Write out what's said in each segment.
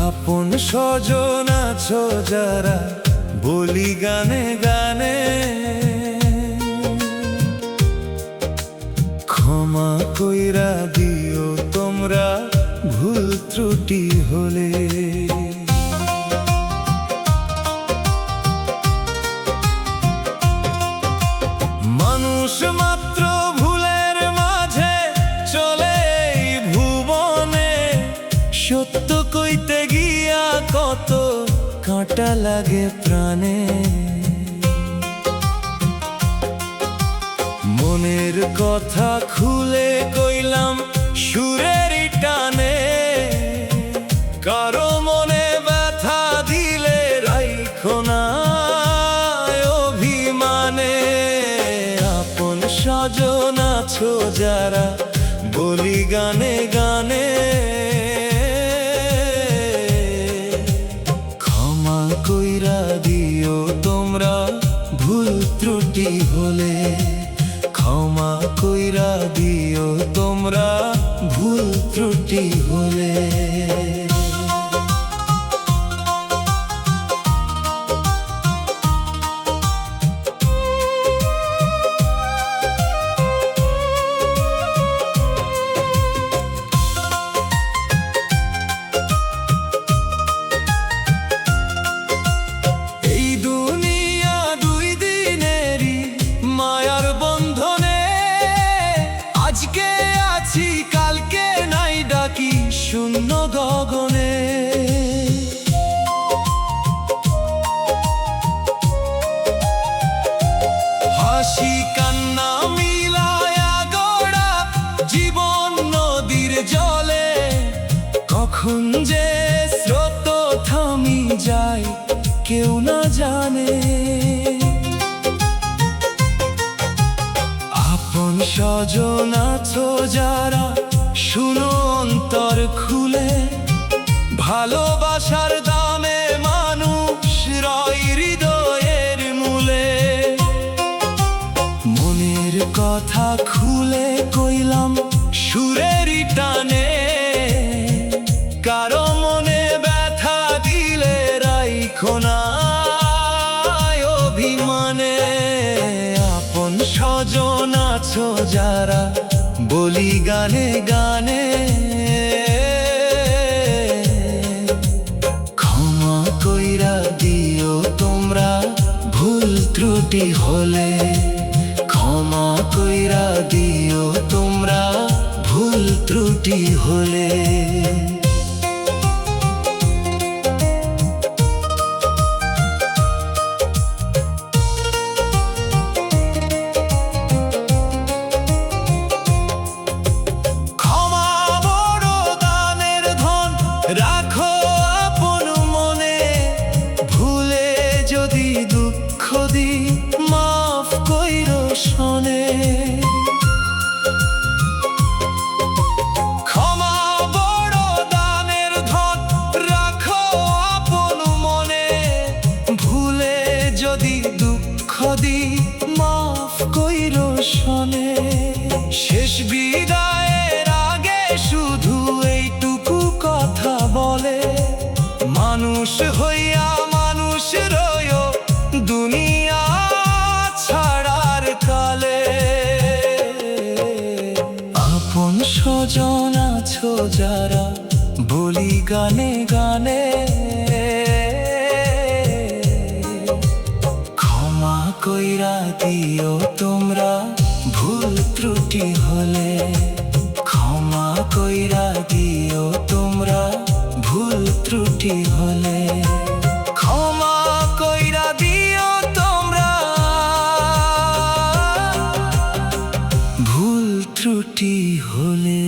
আপন স্বজন আছো যারা বলি গানে গানে, ক্ষমা কইরা দিও তোমরা ভুল ত্রুটি হলে। মানুষ মাত্র ভুলের মাঝে চলে এই ভুবনে, সত্য কইতে গিয়া কত কাঁটা লাগে প্রাণে। মনের কথা খুলে কইলাম সুরের টানে, কারো মনে ব্যথা দিলে রাইখো না অভিমানে। আপন স্বজন আছো যারা বলি গানে গানে, ক্ষমা কইরা দিও তোমরা ভুল ত্রুটি হলে। ক্ষমা কইরা দিও তোমরা ভুল ত্রুটি হলে। এই দুনিয়া দুই দিনেরই মায়ার বন্ধনে, আজকে আছি কালকে নাই ডাকি শূন্য গগনে। হাসি কান্না মিলায়া গড়া জীবন নদীর জলে, কখন যে স্রোত থামি যায় কেউ না জানে। আপন স্বজন আছো যারা শুনো অন্তর খুলে, ভালোবাসার দামে মানুষ রয় হৃদয়ের মূলে। মনের কথা খুলে কইলাম সুরের টানে, কারো মনে ব্যথা দিলে রাইখো না অভিমানে। আপন স্বজন আছো যারা বলি গানে গানে, ক্ষমা কইরা দিও তোমরা ভুল ত্রুটি হলে। ক্ষমা কইরা দিও তোমরা ভুল ত্রুটি হলে। রাখো আপন মনে, ভুলে যদি দুঃখ দি মাফ কইরো শোনে। ক্ষমা বড় দানের ধন, রাখো আপন মনে, ভুলে যদি দুঃখ দি মাফ কইরো শোনে। শেষ বিদায়ের আগে শুধু এইটুকু কথা বলে, মানুষ হইয়া মানুষ রয়ো দুনিয়া ছাড়ার কালে। আপন স্বজন আছো যারা বলি গানে গানে, ক্ষমা কইরা দিও তোমরা ভুল ত্রুটি হলে। ক্ষমা কইরা দিও তোমরা ভুল ত্রুটি হলে। ক্ষমা কইরা দিও তোমরা ভুল ত্রুটি হলে।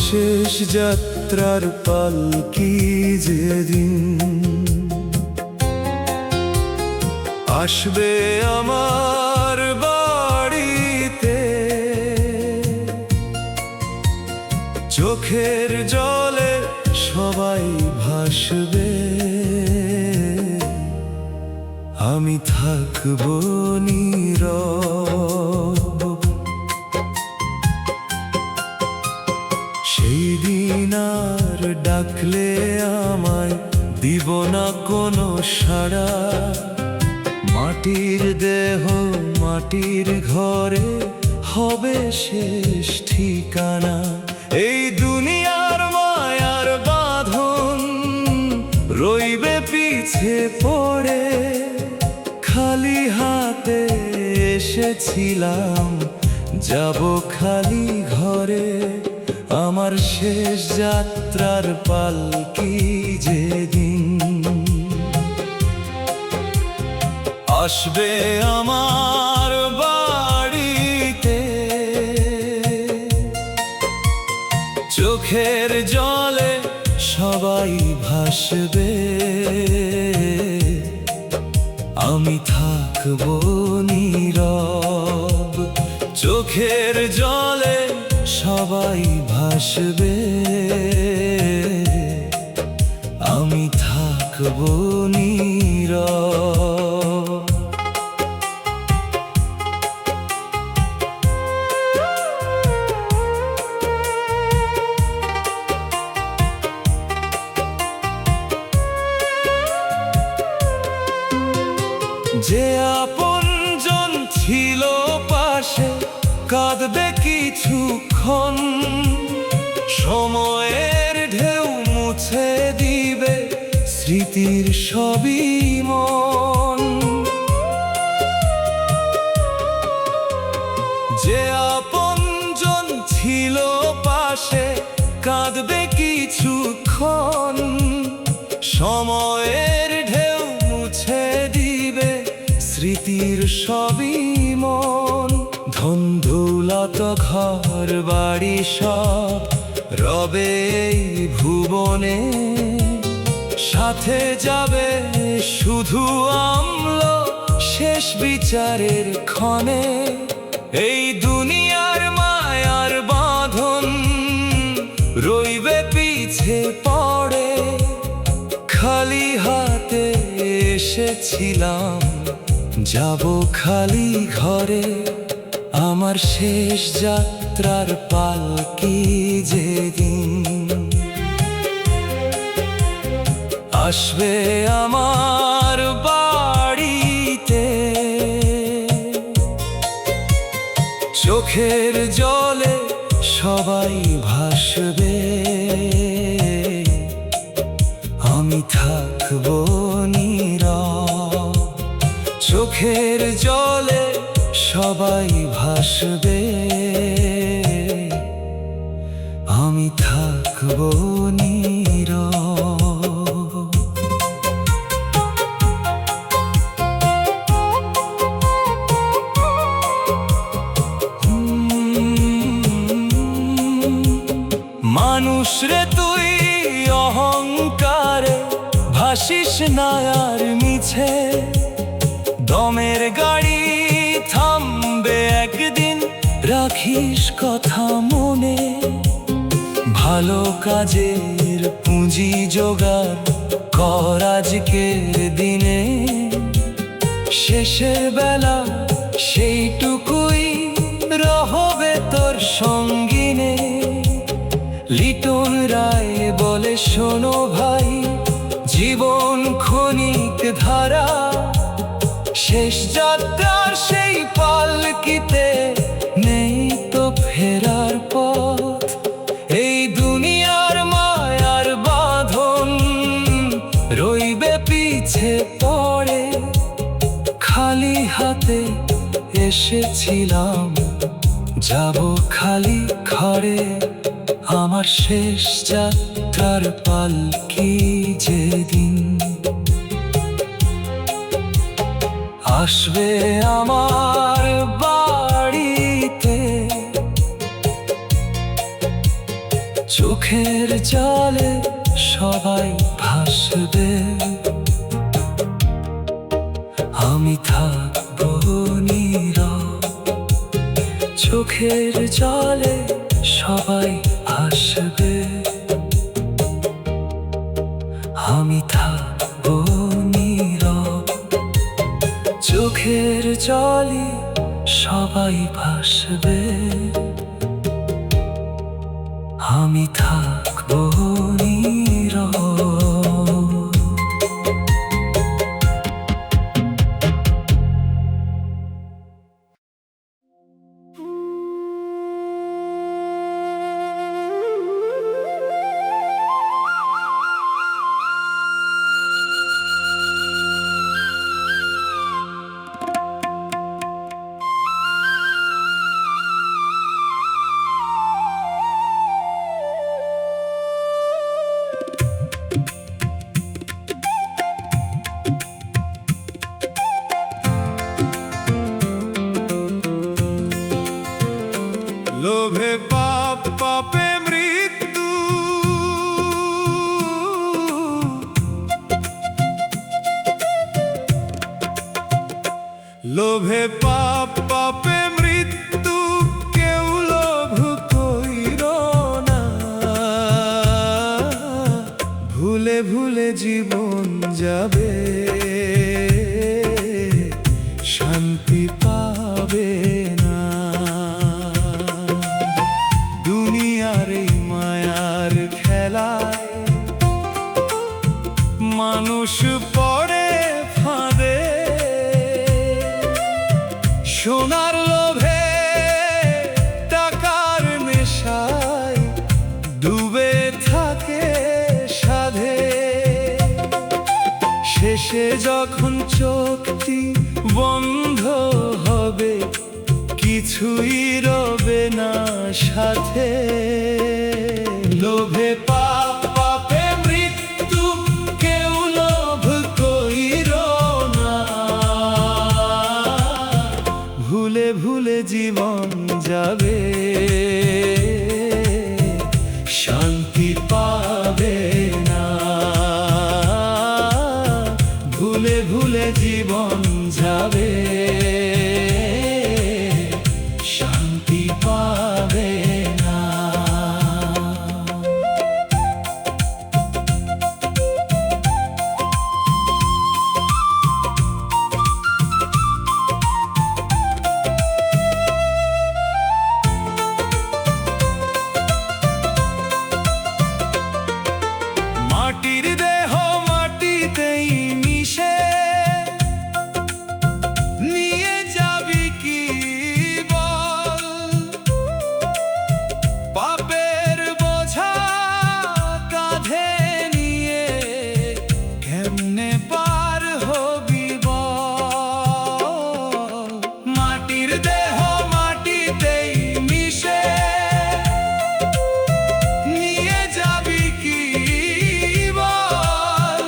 শেষ যাত্রার পালকি যেদিন আসবে আমার বাড়িতে, চোখের জলে সবাই ভাসবে, আমি থাকবো নীরব। সেই দিন আর ডাকলে আমায় দিব না কোনো সাড়া, মাটির দেহ মাটির ঘরে হবে শেষ ঠিকানা। এই দুনিয়ার মায়ার বাঁধন রইবে পিছে পড়ে, খালি হাতে এসেছিলাম যাব খালি ঘরে, আমার শেষ যাত্রার পালকি যেদিন আসবে আমার বাড়িতে, চোখের জলে সবাই ভাসবে, আমি থাকবো নীরব। চোখের জলে সবাই ভাসবে, আমি থাকবো নীরব। যে আপনজন ছিল পাশে কাঁদবে কিছুক্ষণ, সময়ের ঢেউ মুছে দিবে স্মৃতির সবই মন। যে আপনজন ছিল পাশে কাঁদবে কিছুক্ষণ, সময়ের ঢেউ মুছে দিবে স্মৃতির সবই মন। ধন দৌলত ঘর বাড়ি সব রবে এই ভুবনে, সাথে যাবে শুধু আমল শেষ বিচারের ক্ষণে। এই দুনিয়ার মায়ার বাঁধন রইবে পিছে পড়ে, খালি হাতে এসেছিলাম যাব খালি ঘরে, আমার শেষ যাত্রার পালকি যেদিন আসবে আমার বাড়িতে, চোখের জলে সবাই ভাসবে, আমি থাকবো নীরব। চোখের জলে সবাই ভাসবে, আমি থাকবো নীরব। মানুষ রে তুই অহংকারে ভাসিস না আর মিছে, দমের গাড়ি থামবে একদিন রাখিস কথা মনে। ভালো কাজের পুঁজি জোগাড় কর আজকের দিনে, শেষের বেলা সেইটুকুই রহবে তোর সঙ্গিনে। লিটন রায় বলে শোনো ভাই, জীবন ক্ষণিক ধারা, শেষ যাত্রার সেই পালকিতে নেই তো ফেরার পথ। এই দুনিয়ার মায়ার বাঁধন রইবে পিছে পড়ে, খালি হাতে এসেছিলাম যাব খালি ঘরে, আমার শেষ যাত্রার পালকি যেদিন আসবে আমার বাড়িতে, জলে সবাই ভাসবে, আমি থাকবো নীরব। চোখের জলে সবাই ভাসবে, আমি থাকবো নীরব। চোখের জলে সবাই ভাসবে, আমি থাকবো নীরব। লোভে পাপ, পাপে মৃত্যু। লোভে পাপ, পাপে মৃত্যু। কেউ লোভ কইর না, ভুলে ভুলে জীবন যাবে, শান্তি পাবে না। দুনিয়ার এই মায়ার খেলায় মানুষ পড়ে ফাঁদে, সোনার লোভে টাকার নেশায় ডুবে থাকে সাধে। শেষে যখন চোখটি বন্ধ হবে, কিছুই রবে না সাথে। লোভে পাপ, পাপে মৃত্যু। কেউ লোভ কইর না, ভুলে ভুলে জীবন যাবে, শান্তি পাবে না। ভুলে ভুলে জীবন যাবে, শান্তি পাবে না। মাটির দেহ মাটিতেই মিশে, নিয়ে যাবি কি বল? পাপের বোঝা কাঁধে নিয়ে কেমনে পার হবি বল? মাটির দেহ মাটিতেই মিশে, নিয়ে যাবি কি বল?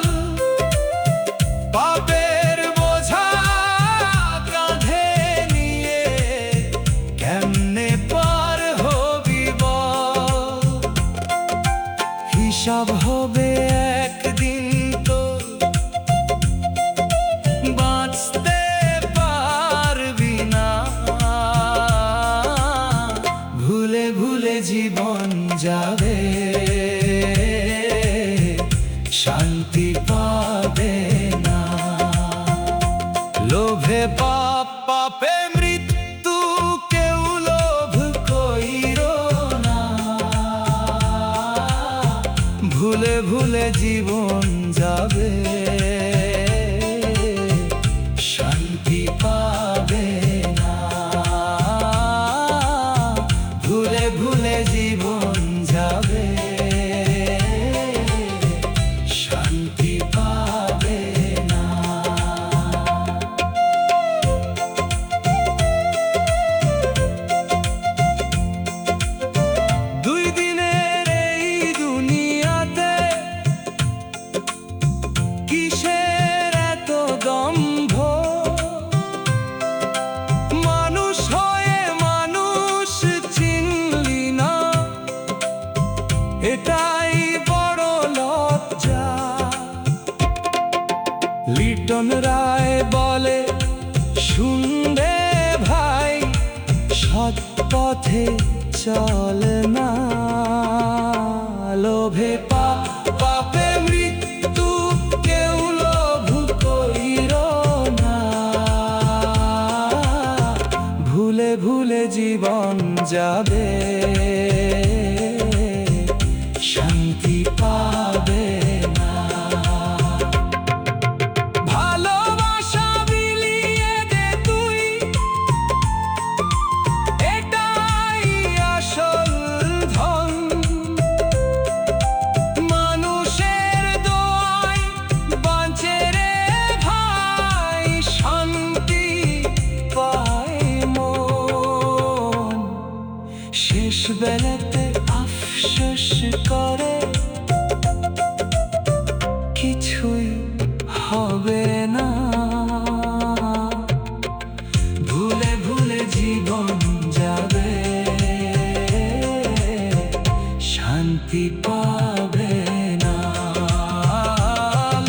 পাপের বোঝা কাঁধে নিয়ে কেমনে পার হবি বল? হিসাব হবে একদিন তোর, বাঁচতে পারবি না। ভুলে ভুলে জীবন যাবে, শান্তি পাবে না। লোভে পাপ, পাপে মৃত্যু। কেউ লোভ কইর না, ভুলে ভুলে জীবন যাবে, শান্তি পাবে না। ভুলে ভুলে জীবন যাবে, শান্তি পাবে না। দুই দিনের এই দুনিয়াতে কিসের এত দম্ভ? সুজন রায় বলে, শুনবে ভাই, সৎ পথে চল না। লোভে পাপে মৃত্যু, কেউ লোভ কইরো না। ভুলে ভুলে জীবন যাবে, শান্তি পাবে না। ভালোবাসা বিলিয়ে দে তুই, এটাই আসল ধন। মানুষের দোয়ায় বাঁচে রে ভাই, শান্তি পায় মন। শেষ বেলাতে আফসোস করে কিছুই হবে না। ভুলে ভুলে জীবন যাবে, শান্তি পাবে না।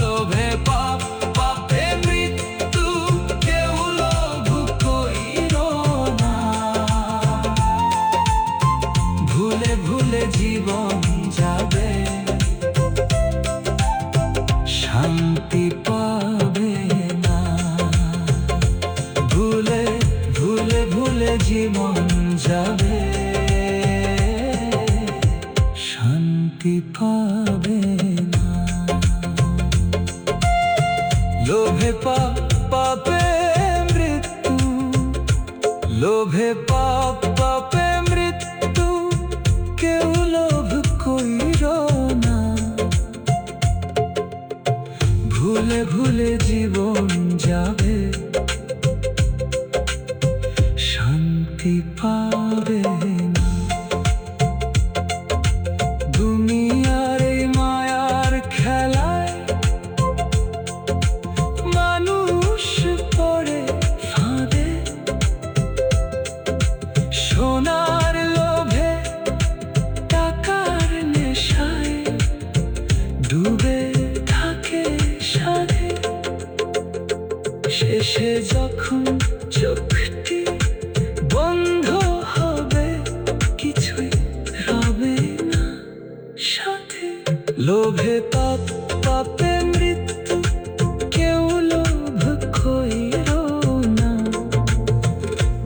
লোভে পাপে মৃত্যু, কেউ লোভ কইরো না। ভুলে ভুলে জীবন যাবে, শান্তি পাবে না। ভুলে ভুলে ভুলে জীবন যাবে, শান্তি পাবে না। লোভে পাপে মৃত্যু, লোভে পাপে মৃত্যু, কেউ লোভ কইরো না। ভুলে ভুলে জীবন যাবে, শান্তি পাবে না। দুনিয়ার এই মায়ার খেলায় মানুষ পড়ে ফাঁদে। সোনার লোভে, টাকার নেশায় ডুবে থাকে সাধে। শেষে যখন চোখটি বন্ধ হবে, কিছুই রবে না সাথে। লোভে পাপে মৃত্যু, কেউ লোভ কইরো না।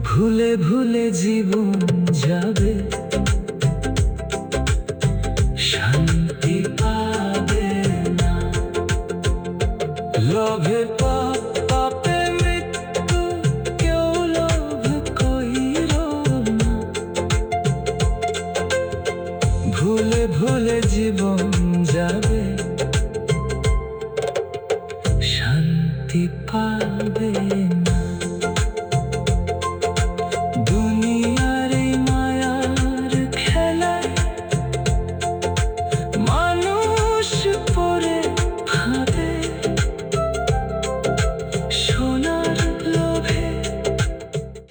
ভুলে ভুলে জীবন যাবে, শান্তি পাবে না। লোভে পাপে মৃত্যু, কেউ লোভ কইরো না। ভুলে ভুলে জীবন যাবে, শান্তি পাবে।